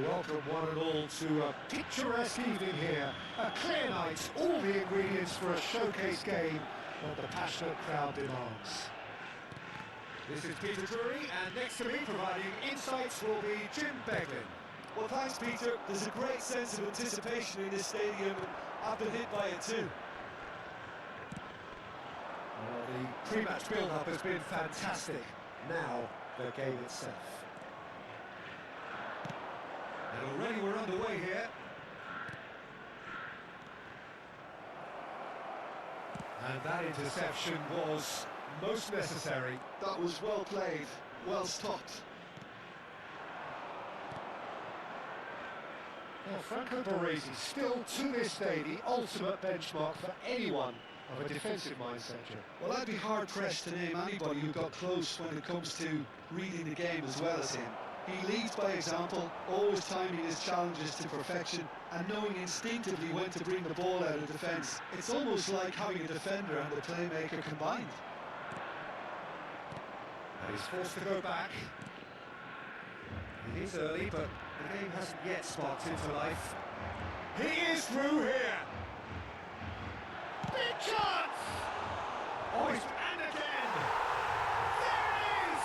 welcome one and all to a picturesque evening here. A clear night, all the ingredients for a showcase game that the passionate crowd demands. This is Peter Drury, and next to me providing insights will be Jim Beglin. Well, thanks, Peter. There's a great sense of anticipation in this stadium, and I've been hit by it too. Well, the pre-match build-up has been fantastic. Now, the game itself. And already we're underway here. And that interception was most necessary. That was well played, well stopped. Well, Franco Baresi still to this day the ultimate benchmark for anyone of a defensive mindset. Well, I'd be hard-pressed to name anybody who got close when it comes to reading the game as well as him. He leads by example, always timing his challenges to perfection and knowing instinctively when to bring the ball out of defence. It's almost like having a defender and a playmaker combined. And he's forced to go back. He is early, but the game hasn't yet sparked into life. He is through here! Big chance! Oh, he's... and again! There it is!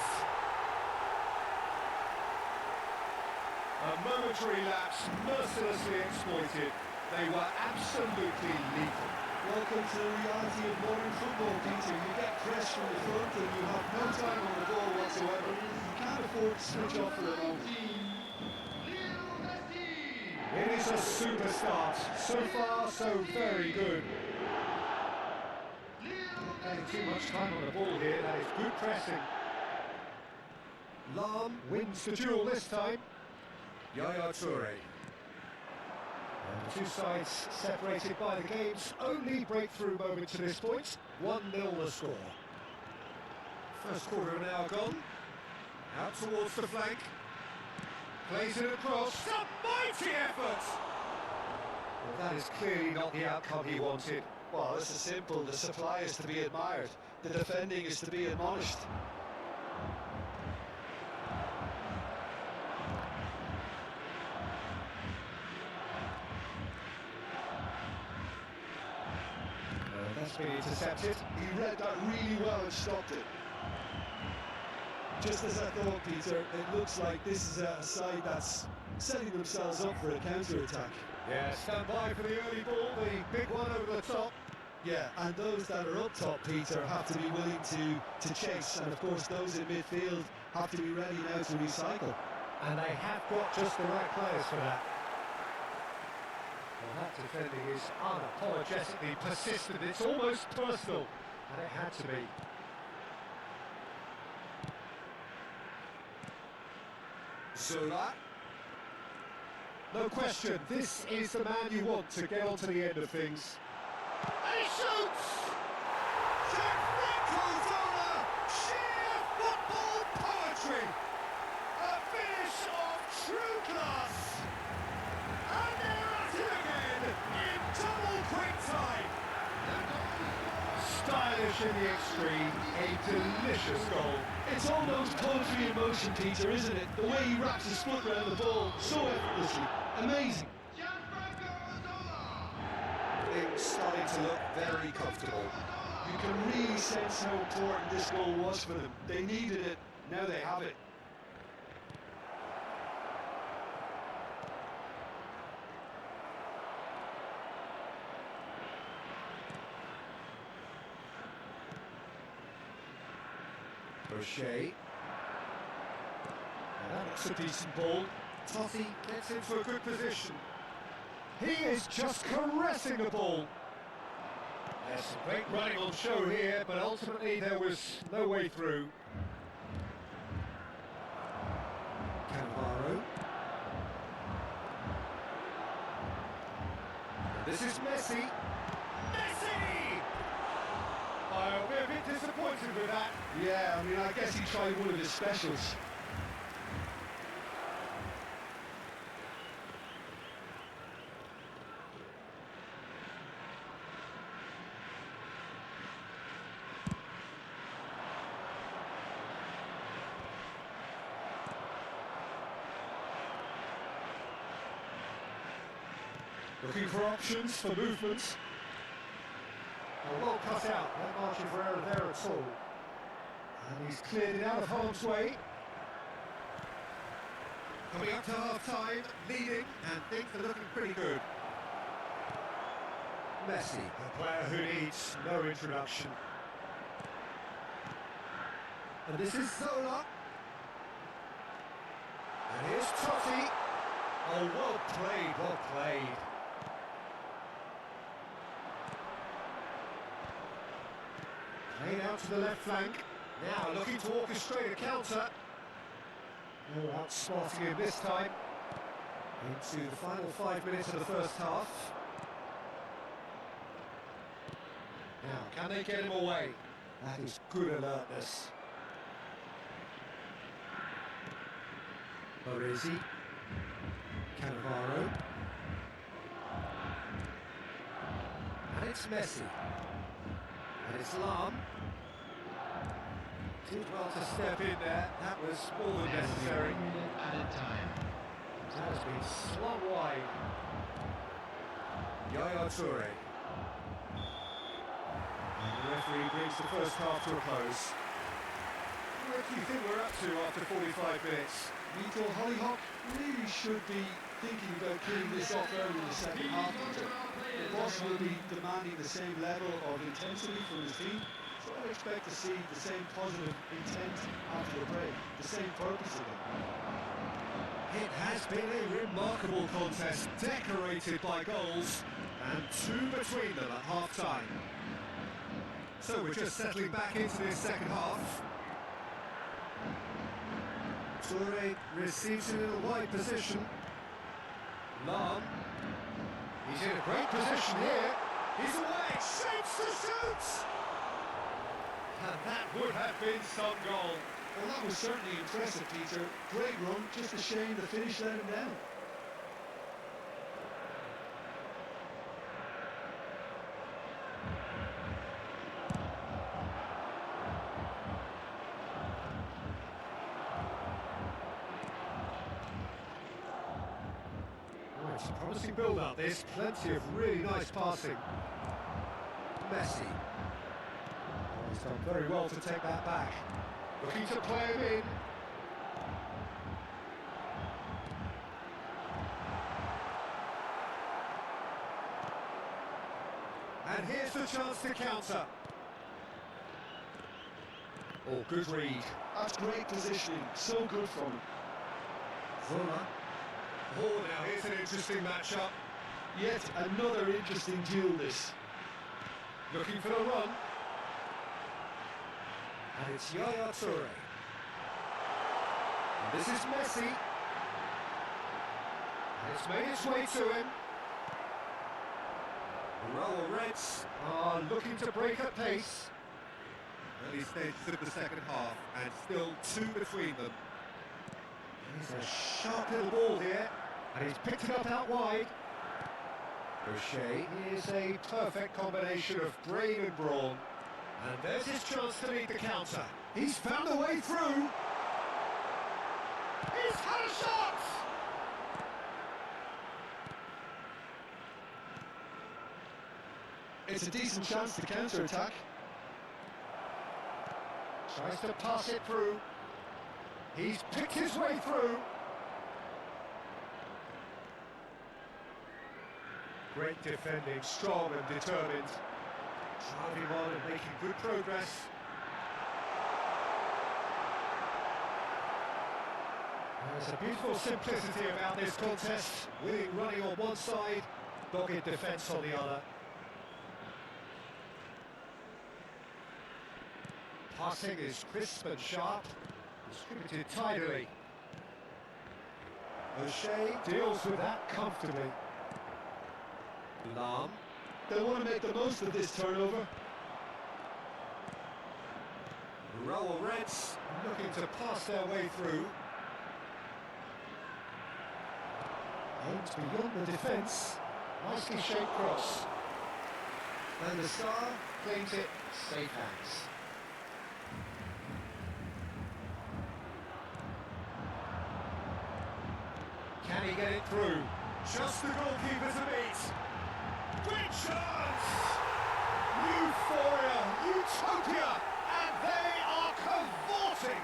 A momentary lapse, mercilessly exploited. They were absolutely lethal. Welcome to the reality of modern football, Peter. You get pressed from the front and you have no time on the ball whatsoever. You can't afford to switch off for a moment. It is a super start. So far, so very good. Not getting too much time on the ball here. That is good pressing. Lam wins the duel this time. Yaya Toure. And the two sides separated by the game's only breakthrough moment to this point. 1-0 the score. First quarter now gone. Out towards the flank. Plays it across. Some mighty effort! Well, that is clearly not the outcome he wanted. Well, this is simple. The supply is to be admired. The defending is to be admonished. That's been intercepted. He read that really well and stopped it. Just as I thought, Peter, it looks like this is a side that's setting themselves up for a counter-attack. Yeah, stand by for the early ball, the big one over the top. Yeah, and those that are up top, Peter, have to be willing to chase, and of course those in midfield have to be ready now to recycle. And they have got just the right players for that. Well, that defending is unapologetically persistent, it's almost personal, and it had to be. Zola. No question, this is the man you want to get on to the end of things. And he shoots! Franco Zola! Sheer football poetry! A finish of true class! And they're at it again in double quick time! Stylish in the extreme, a delicious goal. It's almost poetry in motion, Peter, isn't it? The way he wraps his foot around the ball so effortlessly. Amazing. Things starting to look very comfortable. You can really sense how important this goal was for them. They needed it, now they have it. O'Shea. That looks a decent ball. Totti gets into a good position. He is just caressing the ball. There's some great running on show here, but ultimately there was no way through. Cannavaro. This is Messi. Messi! I'll be a bit disappointed with that. Yeah, I mean, I guess he tried one of his specials. Looking for options for movement. Oh, well cut out, no margin for error there at all. And he's cleared it out of harm's way. Coming up to half-time, leading, and things are looking pretty good. Messi, a player who needs no introduction. And this is Zola. And here's Totti. Oh, well played, well played. Played out to the left flank. Now looking to orchestrate a counter. No outsmarting him this time. Into the final 5 minutes of the first half. Now, can they get him away? That is good alertness. Baresi. Cannavaro. And it's Messi. And it's Lam. Did well to step in there. That was more than necessary. Added time. That has been slung wide. Yaya Toure. And the referee brings the first half to a close. What do you think we're up to after 45 minutes? Mito Hollyhock really should be thinking about killing this off early in the second half. The boss will be demanding the same level of intensity from his team, so I expect to see the same positive intent after the break, the same purpose again. It has been a remarkable contest, decorated by goals, and two between them at half-time. So we're just settling back into this second half. Toure receives it in a wide position. Lam. He's in a great position here. He's away, shapes to shoot! And that would have been some goal. Well, that was certainly impressive, Peter. Great run, just a shame the finish let him down. Oh, it's a promising build-up, this. Plenty of really nice passing. Messi. He's done very well to take that back. Looking to play him in. And here's the chance to counter. Oh, good read. That's great positioning, so good from him. Zola. Oh, now here's an interesting matchup. Yet another interesting duel this. Looking for the run. And it's Yaya Toure. And this is Messi. And it's made its way to him. The Raul Reds are looking to break at pace. Early stages of the second half, and still two between them. He's a sharp little ball here, and he's picked it up out wide. O'Shea is a perfect combination of brain and brawn. And there's his chance to lead the counter. He's found a way through. He's had a shot! It's a decent chance to counter-attack. Tries to pass it through. He's picked his way through. Great defending, strong and determined. Driving on and making good progress. There's a beautiful simplicity about this contest. Willing running on one side, dogged defence on the other. Passing is crisp and sharp, distributed tidily. O'Shea deals with that comfortably. Lam. They want to make the most of this turnover. The Raul Reds looking to pass their way through. Aims beyond the defence. Nicely shaped cross. And the star claims it safe hands. Can he get it through? Just the goalkeeper to beat. Great chance! Euphoria, utopia, and they are cavorting.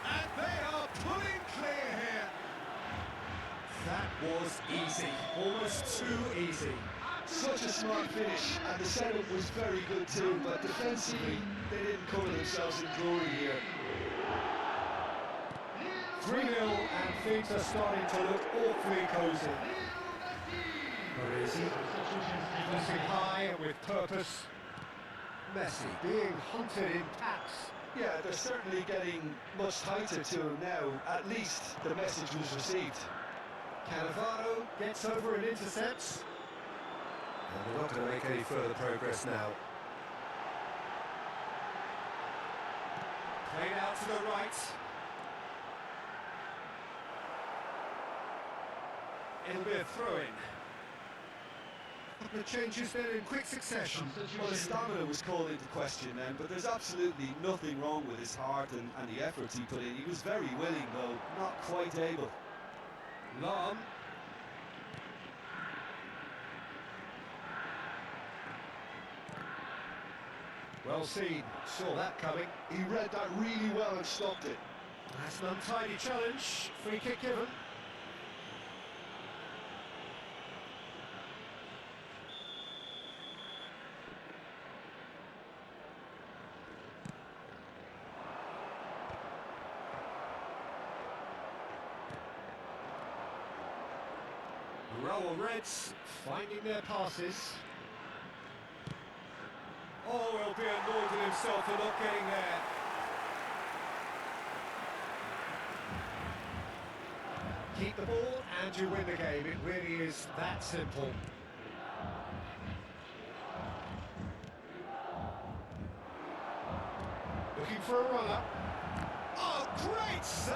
And they are pulling clear here. That was easy, almost too easy. Such a smart finish, and the setup was very good too, but defensively, they didn't cover themselves in glory here. 3-0, and things are starting to look awfully cosy. Parisi, pressing high and with purpose. Messi being hunted in packs. Yeah, they're certainly getting much tighter to him now. At least the message was received. Cannavaro gets over and intercepts. And they're not going to make any further progress now. Played out to the right. It'll be a throw-in. The changes then in quick succession. Well, his stamina was called into question then, but there's absolutely nothing wrong with his heart and the efforts he put in. He was very willing, though, not quite able. Lam. Well seen, saw that coming. He read that really well and stopped it. That's an untidy challenge, free kick given. Raul Reds finding their passes. Oh, he'll be annoyed with himself for not getting there. Keep the ball and you win the game. It really is that simple. Looking for a runner. Oh, great save!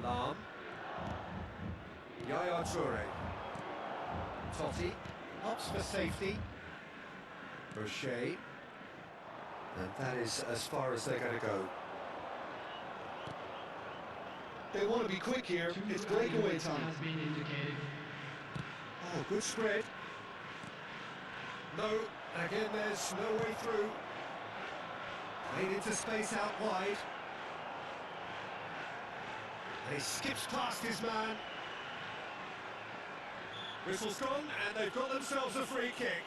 Lam. Yaya Toure. Totti. Opts for safety. Rocher. And that is as far as they're going to go. They want to be quick here. It's breakaway time. Oh, good spread. No, again there's no way through. Played into space out wide. And he skips past his man. Whistle's gone, and they've got themselves a free kick.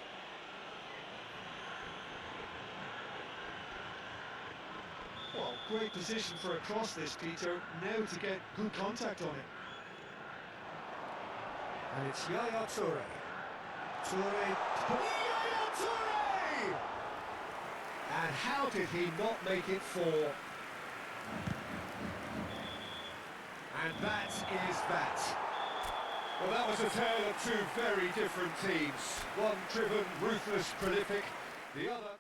Well, great position for a cross this, Peter. Now to get good contact on it. And it's Yaya Toure. Yaya Toure! And how did he not make it 4? And that is that. Well, that was a tale of two very different teams. One driven, ruthless, prolific. The other...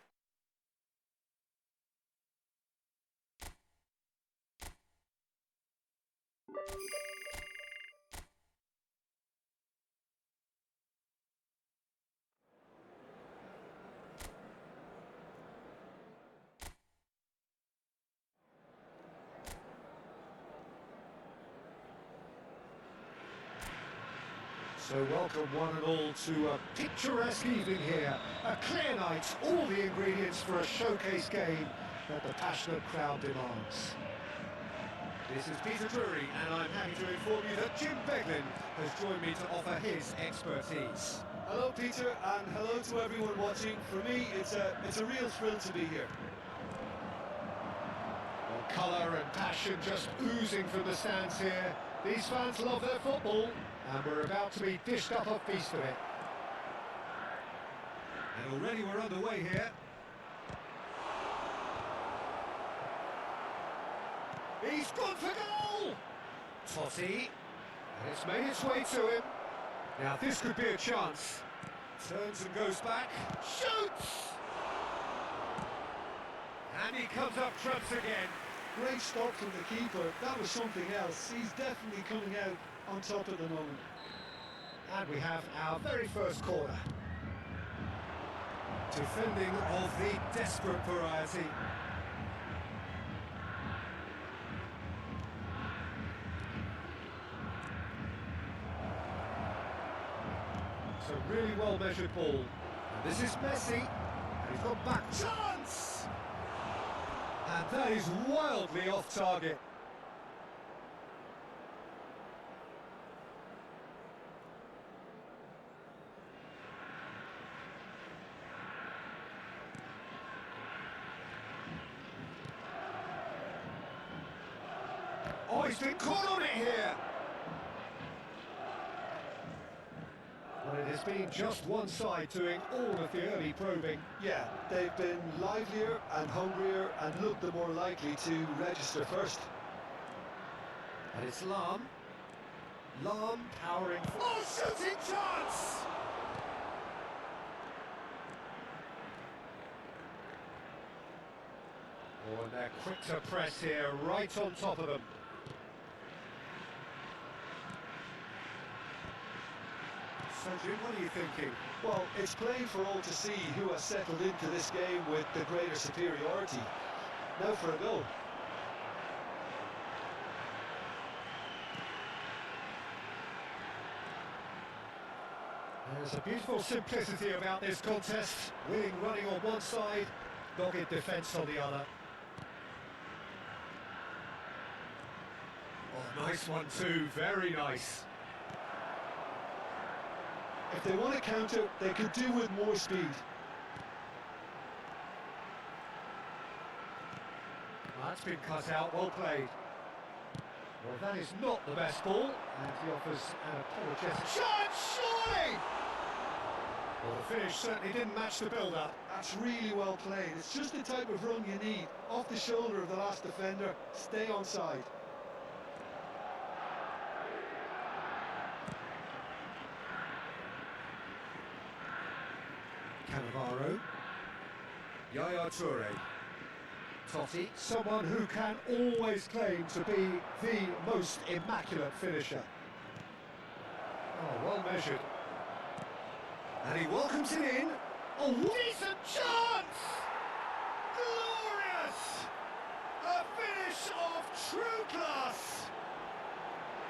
So welcome one and all to a picturesque evening here. A clear night, all the ingredients for a showcase game that the passionate crowd demands. This is Peter Drury, and I'm happy to inform you that Jim Beglin has joined me to offer his expertise. Hello, Peter, and hello to everyone watching. For me, it's a real thrill to be here. Well, colour and passion just oozing from the stands here. These fans love their football, and we're about to be dished up a feast of it. And already we're underway here. He's gone for goal! Totti, and it's made its way to him. Now this could be a chance. Turns and goes back, shoots! And he comes up trumps again. Great stop from the keeper. That was something else. He's definitely coming out on top at the moment. And we have our very first corner. Defending of the desperate variety. It's a really well-measured ball. And this is Messi. And he's got back. Chance! And that is wildly off target. Oh, he's been caught on it here. Well, it has been just one side doing all of the early probing. Yeah, they've been livelier and hungrier and looked the more likely to register first. And it's Lam. Lam powering. Oh, shooting chance! Oh, and they're quick to press here, right on top of them. So, Jim, what are you thinking? Well, it's plain for all to see who has settled into this game with the greater superiority. Now for a goal. There's a beautiful simplicity about this contest. Winning running on one side, dogged defence on the other. Oh, nice one too, very nice. If they want to counter, they could do with more speed. Well, that's been cut out, well played. Well, that is not the best ball, and he offers an apologetic shot, surely! Well, the finish certainly didn't match the build-up. That's really well played. It's just the type of run you need. Off the shoulder of the last defender, stay on side. Cannavaro. Yaya Toure. Totti, someone who can always claim to be the most immaculate finisher. Oh, well measured. And he welcomes it in. Oh, decent chance! Glorious! A finish of true class!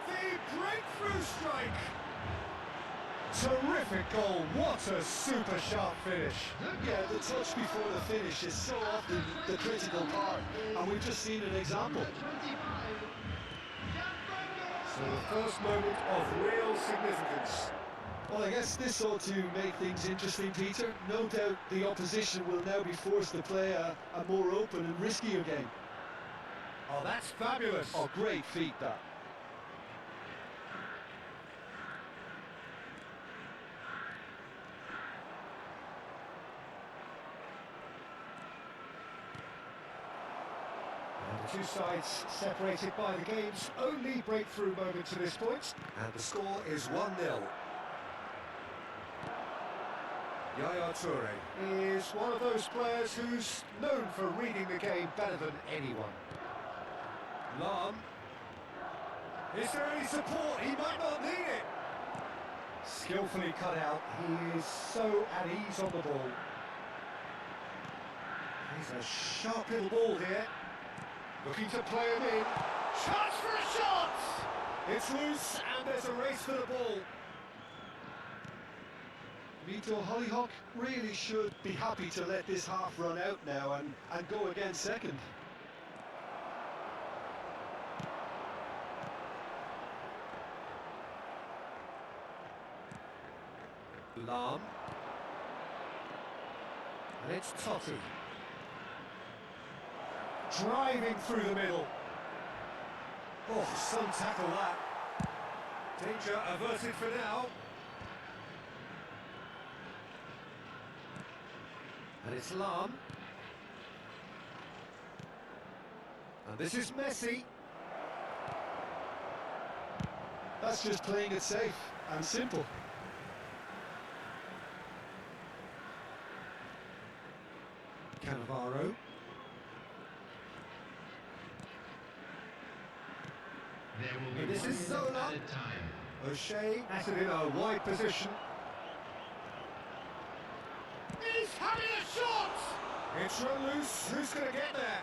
The breakthrough strike! Terrific goal, what a super sharp finish. Yeah, the touch before the finish is so often the critical part, and we've just seen an example. So the first moment of real significance. Well, I guess this ought to make things interesting, Peter. No doubt the opposition will now be forced to play a more open and riskier game. Oh, that's fabulous. Oh, great feat, that. The two sides separated by the game's only breakthrough moment to this point. And the score is 1-0. Yaya Toure is one of those players who's known for reading the game better than anyone. Lam. Is there any support? He might not need it. Skillfully cut out. He is so at ease on the ball. He's a sharp little ball here. Looking to play him in. Chance for a shot! It's loose and there's a race for the ball. Vito Hollyhock really should be happy to let this half run out now and go again second. Lam. And it's Totti. Driving through the middle. Oh, some tackle that. Danger averted for now. And it's Lam. And this is Messi. That's just playing it safe and simple. Cannavaro. And this is Zola. O'Shea at it in a wide position. He's having a shot! It's run loose. Who's going to get there?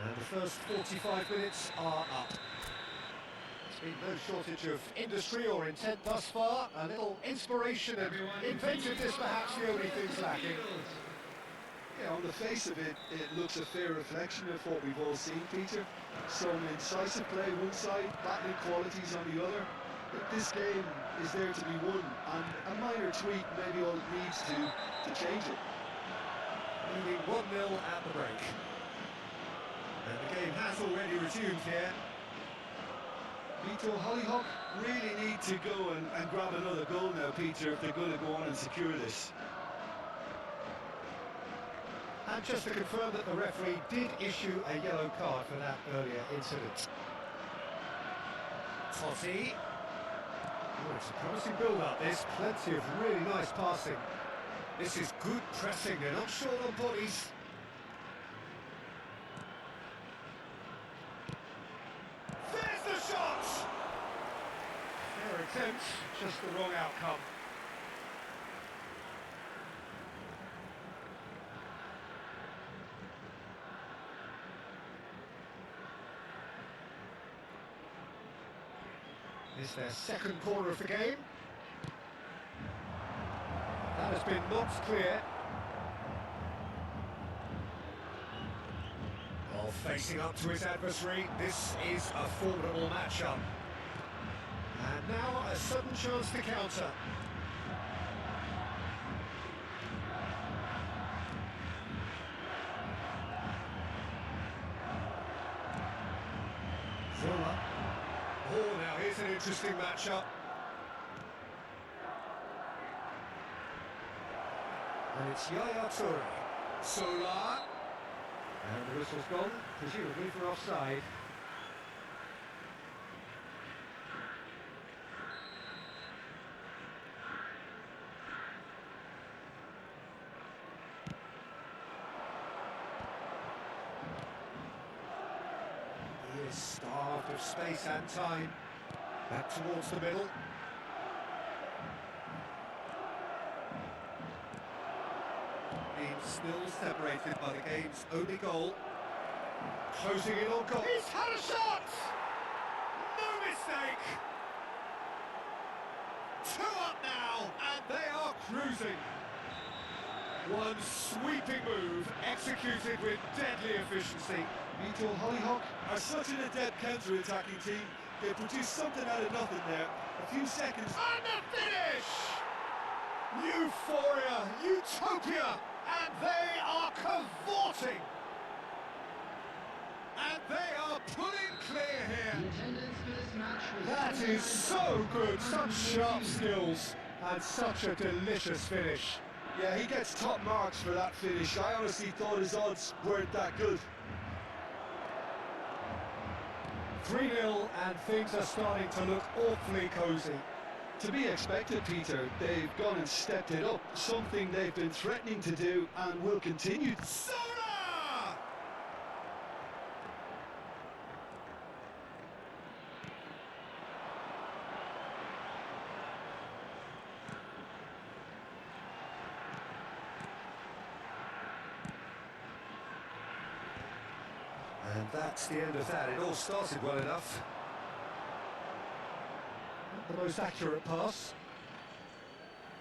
And the first 45 minutes are up. There's been no shortage of industry or intent thus far. A little inspiration and inventiveness perhaps the only things lacking. Yeah, on the face of it, it looks a fair reflection of what we've all seen, Peter. Some incisive play one side, battling qualities on the other. But this game is there to be won, and a minor tweak maybe all it needs to change it. Leading 1-0 at the break. And the game has already resumed here. Vito, Hollyhock really need to go and grab another goal now, Peter, if they're going to go on and secure this. And just to confirm that the referee did issue a yellow card for that earlier incident. Totti. Oh, it's a promising build-up, this. Plenty of really nice passing. This is good pressing, they're not short on bodies. There's the shot! Fair attempt, just the wrong outcome. It's their second corner of the game. That has been knocked clear. Well, facing up to his adversary, this is a formidable matchup. And now a sudden chance to counter. Zola. Oh, now here's an interesting matchup. And it's Yaya Toure. Solar. And the whistle's gone, presumably for offside. He is starved of space and time. Back towards the middle. Still separated by the game's only goal. Closing in on goal. He's had a shot! No mistake! 2 up now, and they are cruising. One sweeping move, executed with deadly efficiency. Vito, Hollyhock are such an adept counter-attacking team. They produce something out of nothing there. A few seconds. And the finish! Euphoria, utopia! And they are cavorting. And they are pulling clear here. That is so good, such sharp skills, and such a delicious finish. Yeah, he gets top marks for that finish. I honestly thought his odds weren't that good. 3-0, and things are starting to look awfully cosy. To be expected, Peter. They've gone and stepped it up, something they've been threatening to do and will continue. Soda! And that's the end of that. It all started well enough. The most accurate pass.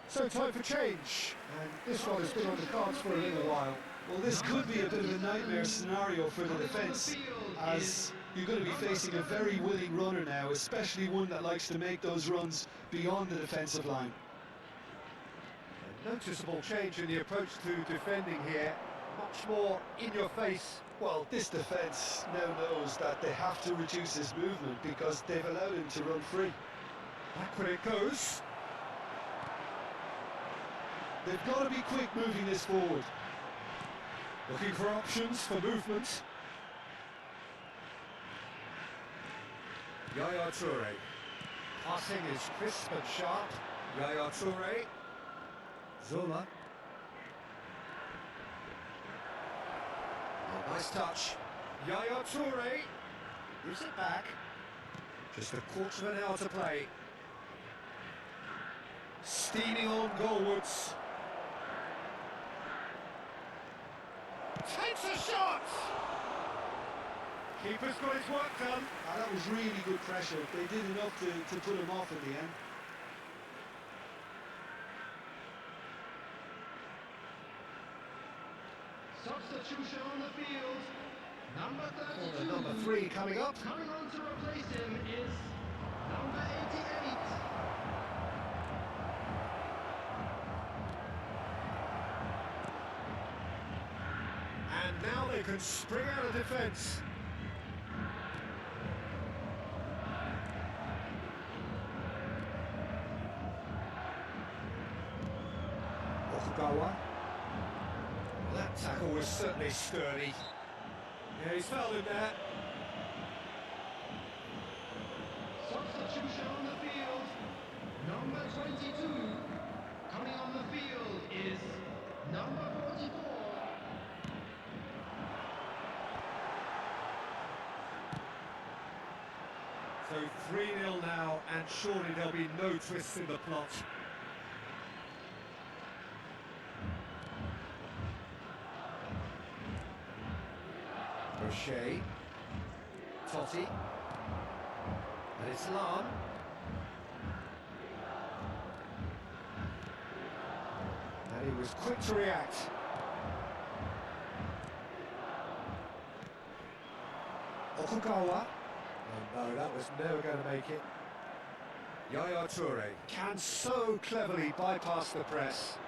So time for change, and this one has been on the cards for a little while. Well, this could be a bit of a nightmare scenario for the defence, as you're going to be facing a very willing runner now, especially one that likes to make those runs beyond the defensive line. A noticeable change in the approach to defending here, much more in your face. Well, this defence now knows that they have to reduce his movement because they've allowed him to run free. Back when it goes. They've got to be quick moving this forward. Looking for options for movement. Yaya Toure. Passing is crisp and sharp. Yaya Toure. Zola. Oh, nice touch. Yaya Toure. Gives it back. Just a quarter of an hour to play. Steaming on goalwards. Takes a shot! Keeper's got his work done. That was really good pressure. They did enough to put him off in the end. Substitution on the field. Number 32. Number 3 coming up. Coming on to replace him is number 88. And now they can spring out of defence. Okugawa. That tackle was certainly sturdy. Yeah, he's fouled him there. Substitution on the field. Number 22. Coming on the field is number 44. So 3-0 now, and surely there'll be no twists in the plot. Rocher, Totti, and it's Lam. And he was quick to react. Okugawa. Oh no, that was never going to make it. Yaya Toure can so cleverly bypass the press.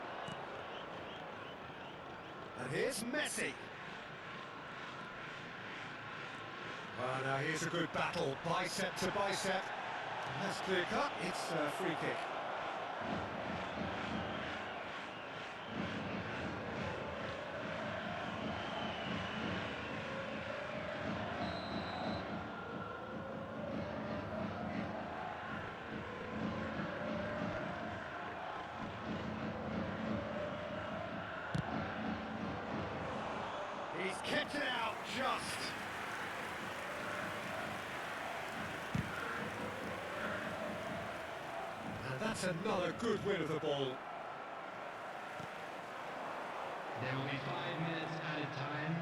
And here's Messi. Oh, now here's a good battle, bicep to bicep. And that's clear cut, it's a free kick. He's kept it out just. And that's another good win of the ball. There will be 5 minutes added time.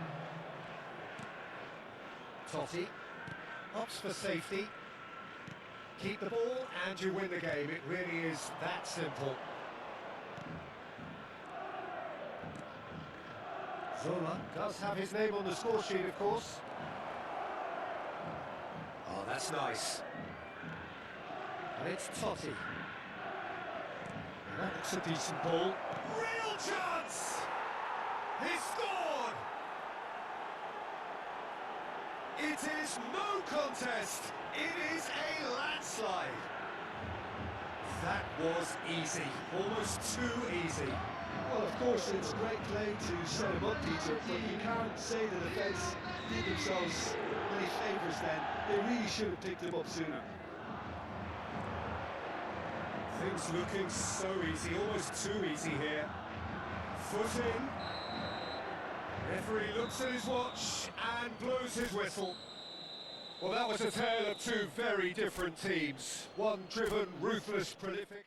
Totti opts for safety. Keep the ball and you win the game. It really is that simple. Zola does have his name on the score sheet, of course. Oh, that's nice. And it's Totti. And that looks a decent ball. Real chance! He scored! It is no contest. It is a landslide. That was easy, almost too easy. Well, of course, it's great play to set him up, Peter, but you can't say the defence did themselves any favours then. They really should have picked him up sooner. Things looking so easy, almost too easy here. Foot in. Referee looks at his watch and blows his whistle. Well, that was a tale of two very different teams. One driven, ruthless, prolific.